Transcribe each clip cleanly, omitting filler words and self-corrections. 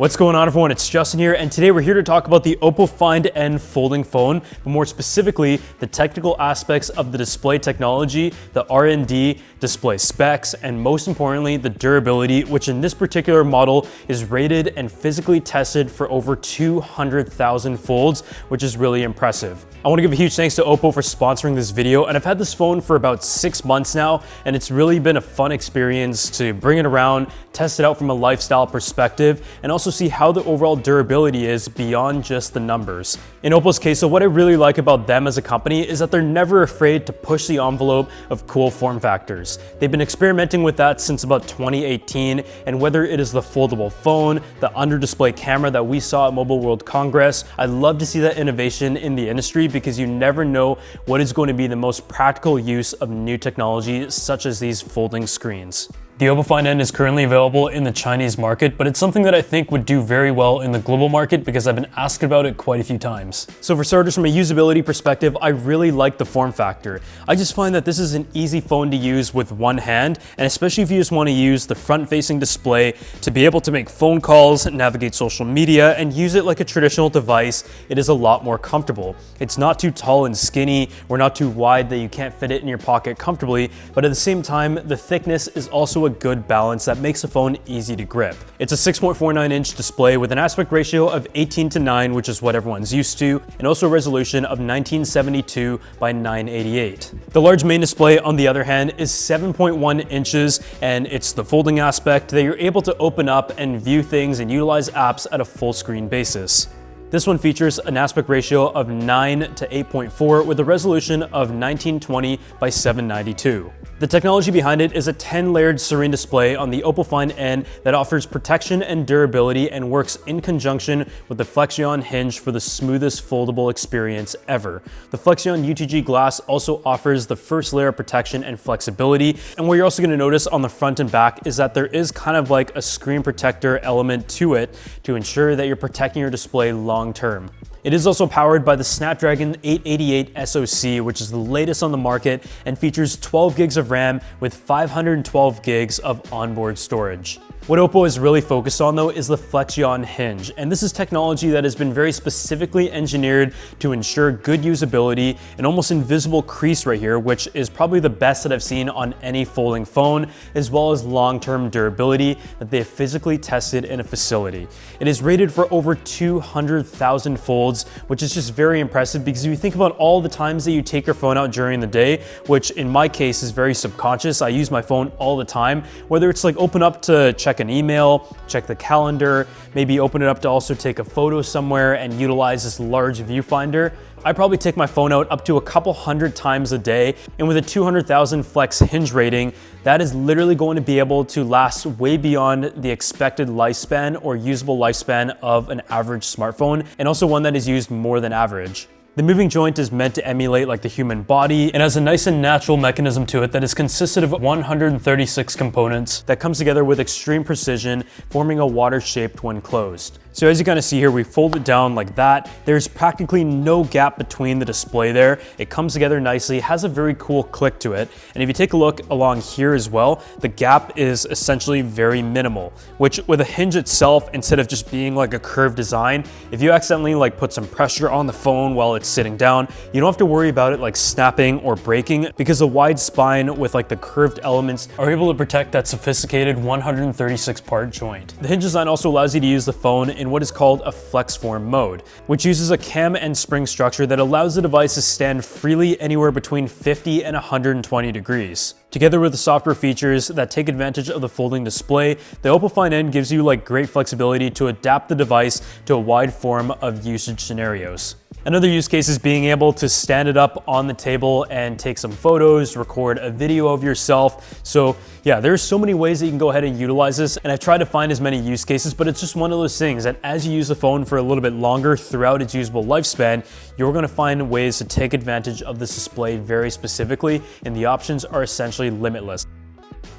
What's going on, everyone? It's Justin here, and today we're here to talk about the OPPO Find N folding phone, but more specifically, the technical aspects of the display technology, the R&D, display specs, and most importantly, the durability, which in this particular model is rated and physically tested for over 200,000 folds, which is really impressive. I want to give a huge thanks to OPPO for sponsoring this video, and I've had this phone for about 6 months now, and it's really been a fun experience to bring it around, test it out from a lifestyle perspective, and also see how the overall durability is beyond just the numbers. In OPPO's case, so what I really like about them as a company is that they're never afraid to push the envelope of cool form factors. They've been experimenting with that since about 2018, and whether it is the foldable phone, the under-display camera that we saw at Mobile World Congress, I love to see that innovation in the industry because you never know what is going to be the most practical use of new technology such as these folding screens. The OPPO Find N is currently available in the Chinese market, but it's something that I think would do very well in the global market because I've been asked about it quite a few times. So for starters, from a usability perspective, I really like the form factor. I just find that this is an easy phone to use with one hand, and especially if you just want to use the front-facing display to be able to make phone calls, navigate social media, and use it like a traditional device, it is a lot more comfortable. It's not too tall and skinny, or not too wide that you can't fit it in your pocket comfortably, but at the same time, the thickness is also a good balance that makes the phone easy to grip. It's a 6.49-inch display with an aspect ratio of 18:9, which is what everyone's used to, and also a resolution of 1972 by 988. The large main display, on the other hand, is 7.1 inches, and it's the folding aspect that you're able to open up and view things and utilize apps at a full screen basis. This one features an aspect ratio of 9:8.4 with a resolution of 1920 by 792. The technology behind it is a 10-layered serene display on the OPPO Find N that offers protection and durability and works in conjunction with the Flexion hinge for the smoothest foldable experience ever. The Flexion UTG glass also offers the first layer of protection and flexibility, and what you're also going to notice on the front and back is that there is kind of like a screen protector element to it to ensure that you're protecting your display long term. It is also powered by the Snapdragon 888 SoC, which is the latest on the market and features 12 gigs of RAM with 512 gigs of onboard storage. What OPPO is really focused on though is the Flexion hinge, and this is technology that has been very specifically engineered to ensure good usability, an almost invisible crease right here, which is probably the best that I've seen on any folding phone, as well as long-term durability that they have physically tested in a facility. It is rated for over 200,000 folds, which is just very impressive because if you think about all the times that you take your phone out during the day, which in my case is very subconscious, I use my phone all the time, whether it's like open up to check an email, check the calendar, maybe open it up to also take a photo somewhere and utilize this large viewfinder. I probably take my phone out up to a couple hundred times a day, and with a 200,000 flex hinge rating, that is literally going to be able to last way beyond the expected lifespan or usable lifespan of an average smartphone, and also one that is used more than average. The moving joint is meant to emulate like the human body and has a nice and natural mechanism to it that is consisted of 136 components that comes together with extreme precision, forming a water shaped when closed. So as you kind of see here, we fold it down like that. There's practically no gap between the display there. It comes together nicely, has a very cool click to it. And if you take a look along here as well, the gap is essentially very minimal, which with a hinge itself, instead of just being like a curved design, if you accidentally like put some pressure on the phone while it's sitting down, you don't have to worry about it like snapping or breaking because the wide spine with like the curved elements are able to protect that sophisticated 136 part joint. The hinge design also allows you to use the phone in what is called a flex form mode, which uses a cam and spring structure that allows the device to stand freely anywhere between 50 and 120 degrees. Together with the software features that take advantage of the folding display, the OPPO Find N gives you like great flexibility to adapt the device to a wide form of usage scenarios. Another use case is being able to stand it up on the table and take some photos, record a video of yourself. So yeah, there's so many ways that you can go ahead and utilize this, and I've tried to find as many use cases, but it's just one of those things that as you use the phone for a little bit longer throughout its usable lifespan, you're gonna find ways to take advantage of this display very specifically, and the options are essentially limitless.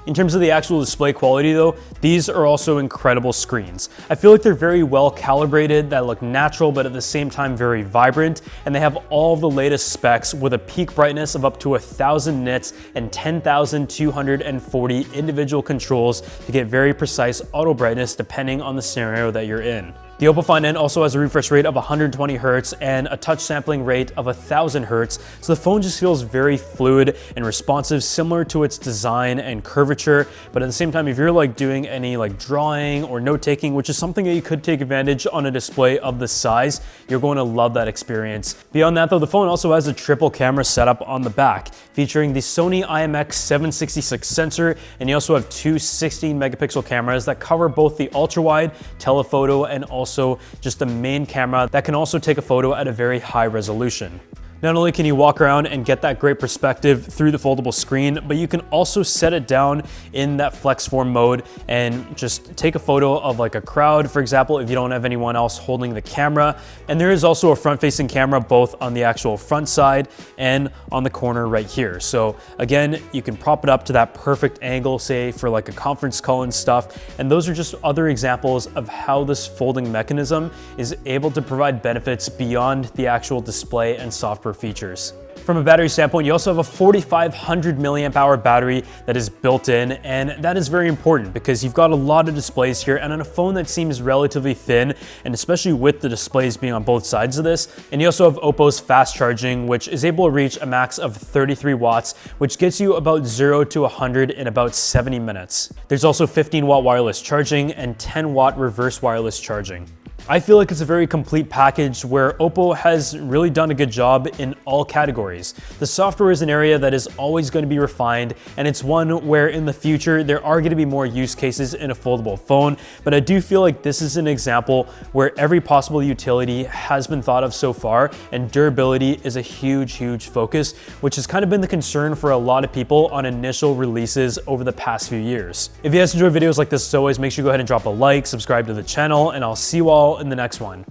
In terms of the actual display quality though, these are also incredible screens. I feel like they're very well calibrated, that look natural but at the same time very vibrant, and they have all the latest specs with a peak brightness of up to 1000 nits and 10,240 individual controls to get very precise auto brightness depending on the scenario that you're in. The OPPO Find N also has a refresh rate of 120 Hz and a touch sampling rate of 1000 Hz, so the phone just feels very fluid and responsive, similar to its design and curvature. But at the same time, if you're like doing any like drawing or note taking, which is something that you could take advantage on a display of this size, you're going to love that experience. Beyond that though, the phone also has a triple camera setup on the back, featuring the Sony IMX766 sensor, and you also have two 16 megapixel cameras that cover both the ultra wide, telephoto, and also just the main camera that can also take a photo at a very high resolution. Not only can you walk around and get that great perspective through the foldable screen, but you can also set it down in that flex form mode and just take a photo of like a crowd, for example, if you don't have anyone else holding the camera. And there is also a front-facing camera both on the actual front side and on the corner right here. So again, you can prop it up to that perfect angle, say for like a conference call and stuff. And those are just other examples of how this folding mechanism is able to provide benefits beyond the actual display and software features. From a battery standpoint, you also have a 4500 milliamp hour battery that is built in, and that is very important because you've got a lot of displays here, and on a phone that seems relatively thin, and especially with the displays being on both sides of this. And you also have OPPO's fast charging, which is able to reach a max of 33 watts, which gets you about 0 to 100 in about 70 minutes. There's also 15-watt wireless charging and 10-watt reverse wireless charging. I feel like it's a very complete package where OPPO has really done a good job in all categories. The software is an area that is always going to be refined, and it's one where in the future there are going to be more use cases in a foldable phone, but I do feel like this is an example where every possible utility has been thought of so far, and durability is a huge focus, which has kind of been the concern for a lot of people on initial releases over the past few years. If you guys enjoy videos like this, as always, make sure you go ahead and drop a like, subscribe to the channel, and I'll see you all in the next one.